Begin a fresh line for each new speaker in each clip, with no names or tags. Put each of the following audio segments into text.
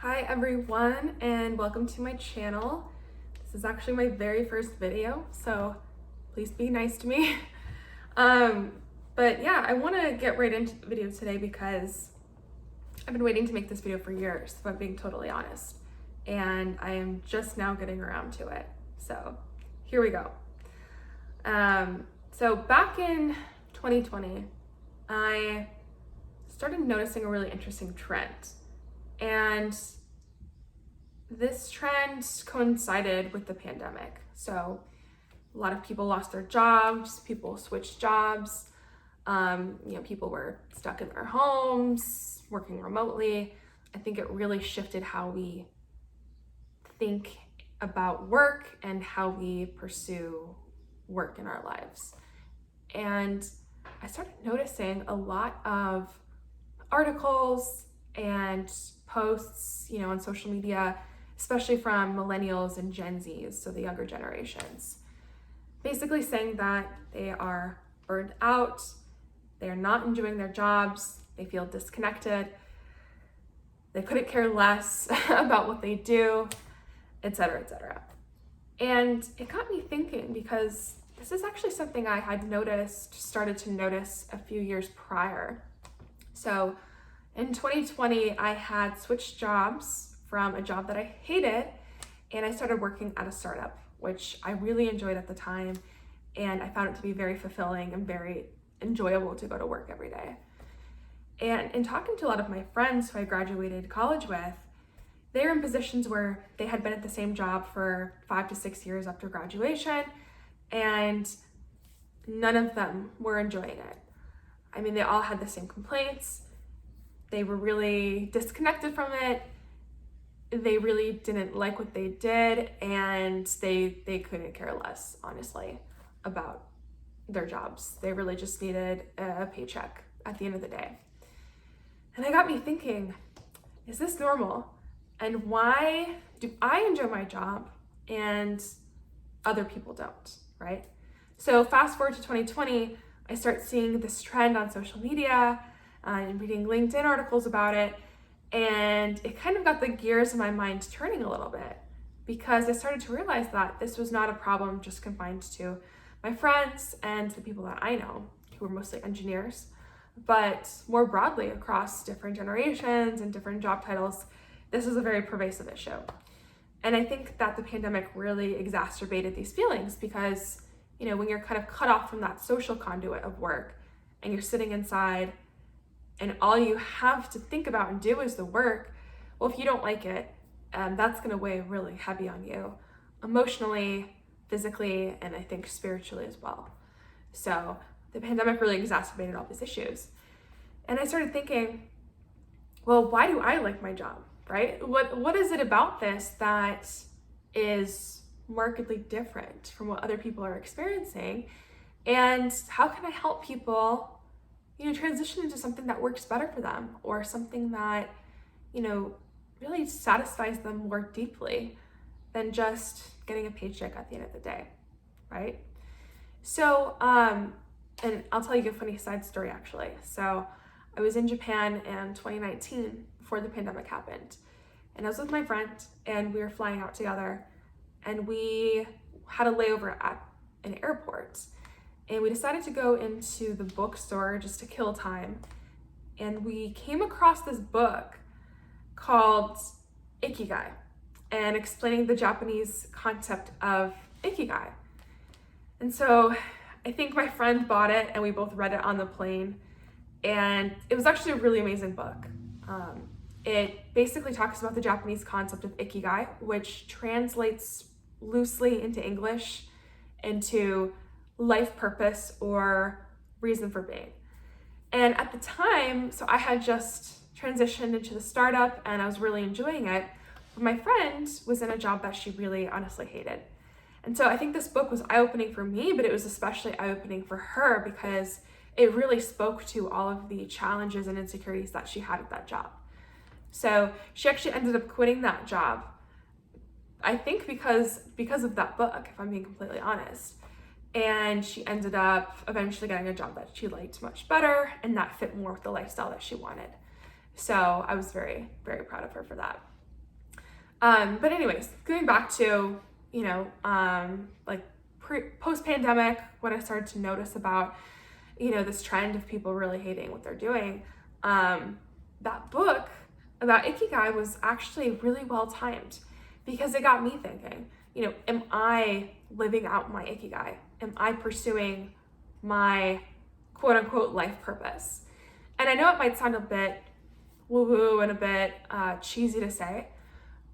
Hi everyone, and welcome to my channel. This is actually my very first video, so please be nice to me. But yeah, I want to get right into the video today because I've been waiting to make this video for years, if I'm being totally honest, and I am just now getting around to it. So here we go. So back in 2020, I started noticing a really interesting trend. And this trend coincided with the pandemic. So a lot of people lost their jobs, people switched jobs, people were stuck in their homes, working remotely. I think it really shifted how we think about work and how we pursue work in our lives. And I started noticing a lot of articles and posts, on social media, especially from millennials and Gen Zs, so the younger generations, basically saying that they are burned out, they are not enjoying their jobs, they feel disconnected, they couldn't care less about what they do, etc., etc. And it got me thinking because this is actually something I had started to notice a few years prior. So in 2020, I had switched jobs from a job that I hated, and I started working at a startup, which I really enjoyed at the time, and I found it to be very fulfilling and very enjoyable to go to work every day. And in talking to a lot of my friends who I graduated college with, they're in positions where they had been at the same job for 5 to 6 years after graduation, and none of them were enjoying it. I mean, they all had the same complaints. They were really disconnected from it. They really didn't like what they did, and they couldn't care less, honestly, about their jobs. They really just needed a paycheck at the end of the day. And it got me thinking, is this normal? And why do I enjoy my job and other people don't, right? So fast forward to 2020, I start seeing this trend on social media and reading LinkedIn articles about it. And it kind of got the gears in my mind turning a little bit because I started to realize that this was not a problem just confined to my friends and the people that I know, who were mostly engineers, but more broadly across different generations and different job titles. This is a very pervasive issue. And I think that the pandemic really exacerbated these feelings because, when you're kind of cut off from that social conduit of work and you're sitting inside and all you have to think about and do is the work, well, if you don't like it, that's going to weigh really heavy on you emotionally, physically, and I think spiritually as well. So the pandemic really exacerbated all these issues. And I started thinking, well, why do I like my job, right? What is it about this that is markedly different from what other people are experiencing? And how can I help people transition into something that works better for them or something that, really satisfies them more deeply than just getting a paycheck at the end of the day, right? So, and I'll tell you a funny side story actually. So I was in Japan in 2019 before the pandemic happened, and I was with my friend and we were flying out together, and we had a layover at an airport. And we decided to go into the bookstore just to kill time. And we came across this book called Ikigai and explaining the Japanese concept of Ikigai. And so I think my friend bought it and we both read it on the plane. And it was actually a really amazing book. It basically talks about the Japanese concept of Ikigai, which translates loosely into English into life purpose or reason for being. And at the time, so I had just transitioned into the startup and I was really enjoying it, but my friend was in a job that she really honestly hated. And so I think this book was eye-opening for me, but it was especially eye-opening for her because it really spoke to all of the challenges and insecurities that she had at that job. So she actually ended up quitting that job, I think because of that book, if I'm being completely honest. And she ended up eventually getting a job that she liked much better and that fit more with the lifestyle that she wanted. So I was very, very proud of her for that. But anyways, going back to, like post-pandemic, what I started to notice about, this trend of people really hating what they're doing, that book about Ikigai was actually really well timed because it got me thinking, am I living out my Ikigai? Am I pursuing my quote unquote life purpose? And I know it might sound a bit woo-woo and a bit cheesy to say,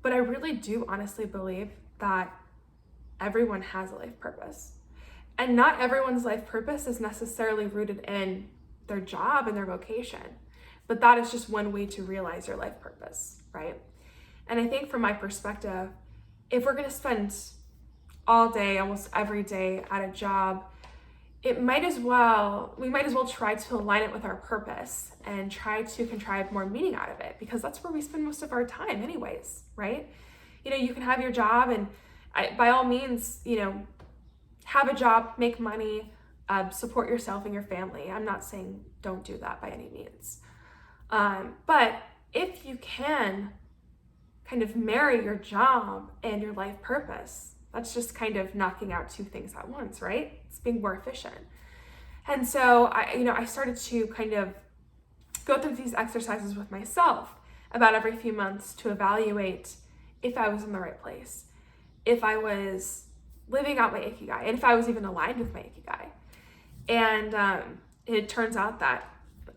but I really do honestly believe that everyone has a life purpose. And not everyone's life purpose is necessarily rooted in their job and their vocation, but that is just one way to realize your life purpose, right? And I think from my perspective, if we're going to spend all day, almost every day at a job, we might as well try to align it with our purpose and try to contrive more meaning out of it, because that's where we spend most of our time anyways, right? You can have your job and by all means, have a job, make money, support yourself and your family. I'm not saying don't do that by any means. But if you can kind of marry your job and your life purpose, that's just kind of knocking out two things at once, right? It's being more efficient. And so I started to kind of go through these exercises with myself about every few months to evaluate if I was in the right place, if I was living out my Ikigai, and if I was even aligned with my Ikigai. And it turns out that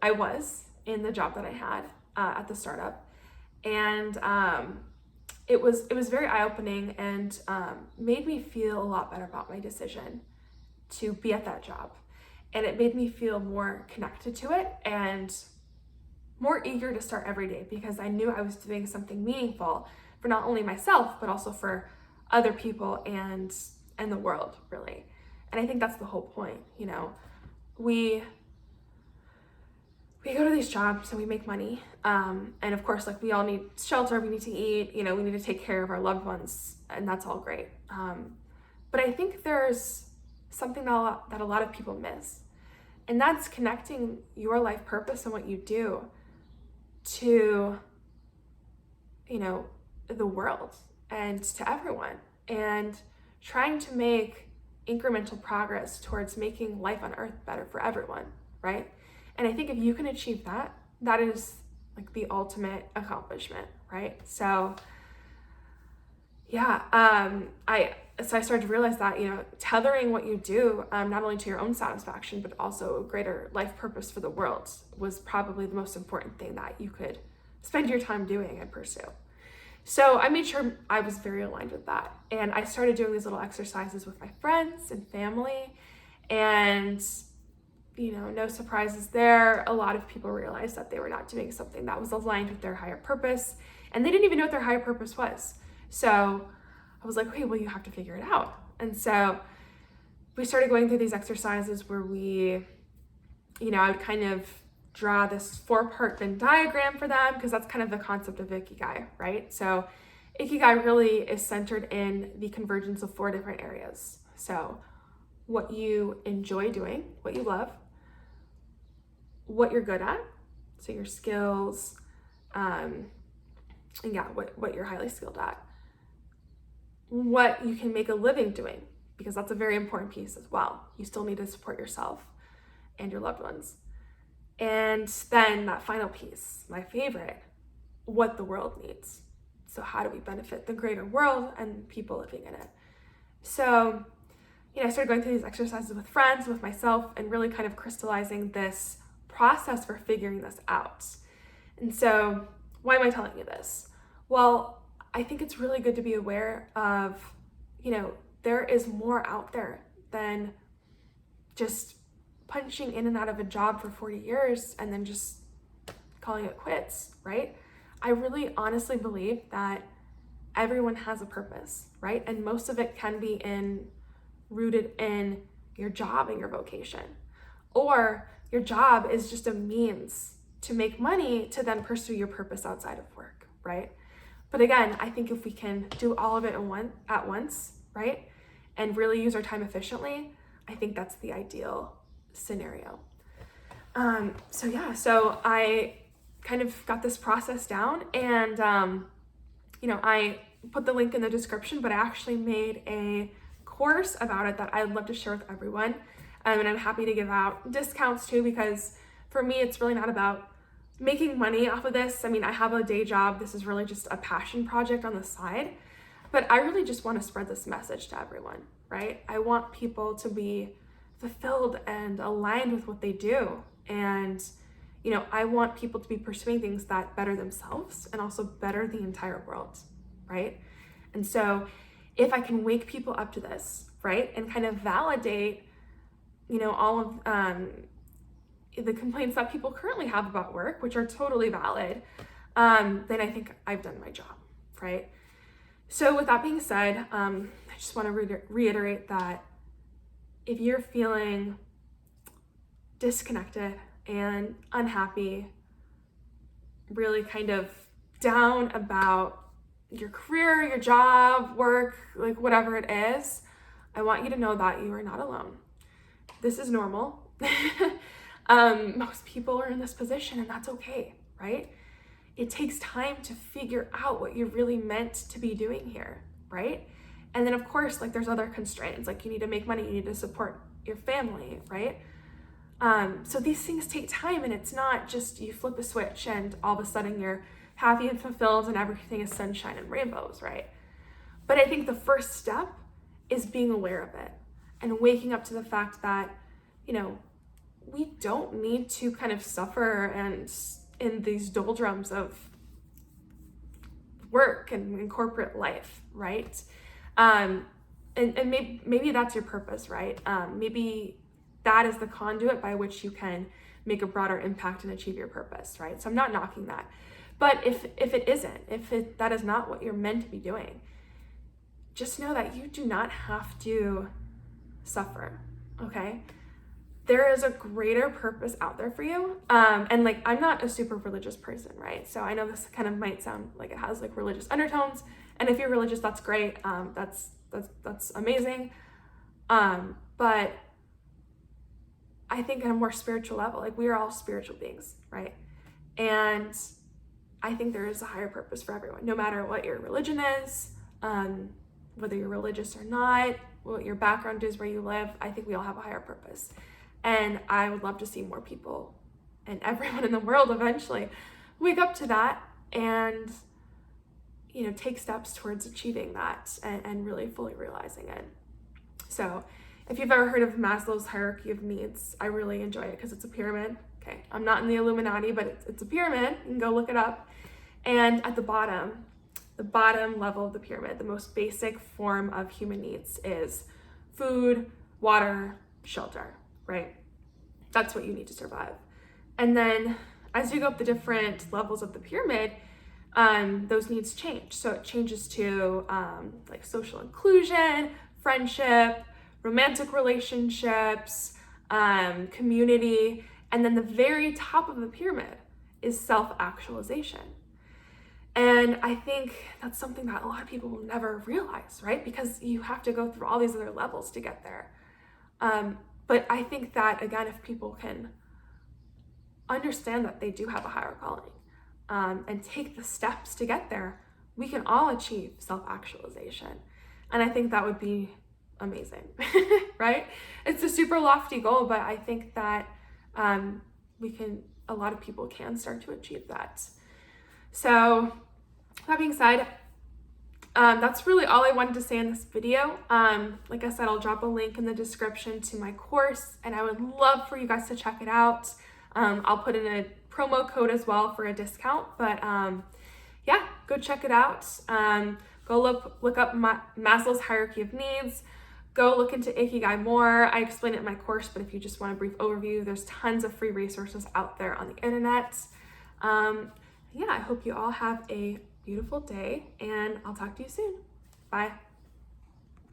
I was in the job that I had at the startup. And it was very eye-opening and made me feel a lot better about my decision to be at that job. And it made me feel more connected to it and more eager to start every day, because I knew I was doing something meaningful for not only myself, but also for other people and the world, really. And I think that's the whole point. We go to these jobs and we make money. And of course, like, we all need shelter, we need to eat, we need to take care of our loved ones, and that's all great. But I think there's something that a lot of people miss, and that's connecting your life purpose and what you do to, the world and to everyone, and trying to make incremental progress towards making life on earth better for everyone, right? And I think if you can achieve that, that is like the ultimate accomplishment, right? So yeah, I started to realize that, tethering what you do, not only to your own satisfaction, but also a greater life purpose for the world, was probably the most important thing that you could spend your time doing and pursue. So I made sure I was very aligned with that. And I started doing these little exercises with my friends and family, and no surprises there. A lot of people realized that they were not doing something that was aligned with their higher purpose, and they didn't even know what their higher purpose was. So I was like, okay, well, you have to figure it out. And so we started going through these exercises where we, I would kind of draw this 4-part Venn diagram for them, because that's kind of the concept of Ikigai, right? So Ikigai really is centered in the convergence of 4 different areas. So what you enjoy doing, what you love, what you're good at, so your skills, and what you're highly skilled at, what you can make a living doing, because that's a very important piece as well. You still need to support yourself and your loved ones. And then that final piece, my favorite, what the world needs. So how do we benefit the greater world and people living in it? So, I started going through these exercises with friends, with myself, and really kind of crystallizing this process for figuring this out. And so, why am I telling you this? Well, I think it's really good to be aware of, there is more out there than just punching in and out of a job for 40 years and then just calling it quits, right? I really honestly believe that everyone has a purpose, right? And most of it can be rooted in your job and your vocation. Or your job is just a means to make money to then pursue your purpose outside of work, right? But again, I think if we can do all of it at once, right? And really use our time efficiently, I think that's the ideal scenario. So I kind of got this process down, and I put the link in the description, but I actually made a course about it that I'd love to share with everyone. And I'm happy to give out discounts too, because for me, it's really not about making money off of this. I mean, I have a day job. This is really just a passion project on the side, but I really just want to spread this message to everyone, right? I want people to be fulfilled and aligned with what they do. And, you know, I want people to be pursuing things that better themselves and also better the entire world, right? And so if I can wake people up to this, right, and kind of validate, you know, all of the complaints that people currently have about work, which are totally valid, then I think I've done my job, right? So with that being said, I just want to reiterate that if you're feeling disconnected and unhappy, really kind of down about your career, your job, work, like whatever it is, I want you to know that you are not alone. This is normal. Most people are in this position, and that's okay, right? It takes time to figure out what you're really meant to be doing here, right? And then of course, like there's other constraints, like you need to make money, you need to support your family, right? So these things take time, and it's not just you flip a switch and all of a sudden you're happy and fulfilled and everything is sunshine and rainbows, right? But I think the first step is being aware of it and waking up to the fact that, you know, we don't need to kind of suffer and in these doldrums of work and corporate life, right? And maybe that's your purpose, right? Maybe that is the conduit by which you can make a broader impact and achieve your purpose, right? So I'm not knocking that. But if it isn't, that is not what you're meant to be doing, just know that you do not have to suffer, okay? There is a greater purpose out there for you. And like, I'm not a super religious person, right? So I know this kind of might sound like it has like religious undertones. And if you're religious, that's great. That's amazing. But I think at a more spiritual level, like we are all spiritual beings, right? And I think there is a higher purpose for everyone, no matter what your religion is, whether you're religious or not, what your background is, where you live. I think we all have a higher purpose. And I would love to see more people and everyone in the world eventually wake up to that and, you know, take steps towards achieving that and really fully realizing it. So if you've ever heard of Maslow's hierarchy of needs, I really enjoy it because it's a pyramid. Okay, I'm not in the Illuminati, but it's a pyramid. You can go look it up. And at the bottom level of the pyramid, the most basic form of human needs is food, water, shelter, right? That's what you need to survive. And then as you go up the different levels of the pyramid, those needs change. So it changes to like social inclusion, friendship, romantic relationships, community, and then the very top of the pyramid is self-actualization. And I think that's something that a lot of people will never realize, right? Because you have to go through all these other levels to get there. But I think that, again, if people can understand that they do have a higher calling and take the steps to get there, we can all achieve self-actualization. And I think that would be amazing, right? It's a super lofty goal, but I think that a lot of people can start to achieve that. So that being said, that's really all I wanted to say in this video. Like I said, I'll drop a link in the description to my course, and I would love for you guys to check it out. I'll put in a promo code as well for a discount, but yeah, go check it out. Go look up Maslow's hierarchy of needs. Go look into Ikigai more. I explain it in my course, but if you just want a brief overview, there's tons of free resources out there on the internet. Yeah, I hope you all have a beautiful day, and I'll talk to you soon. Bye.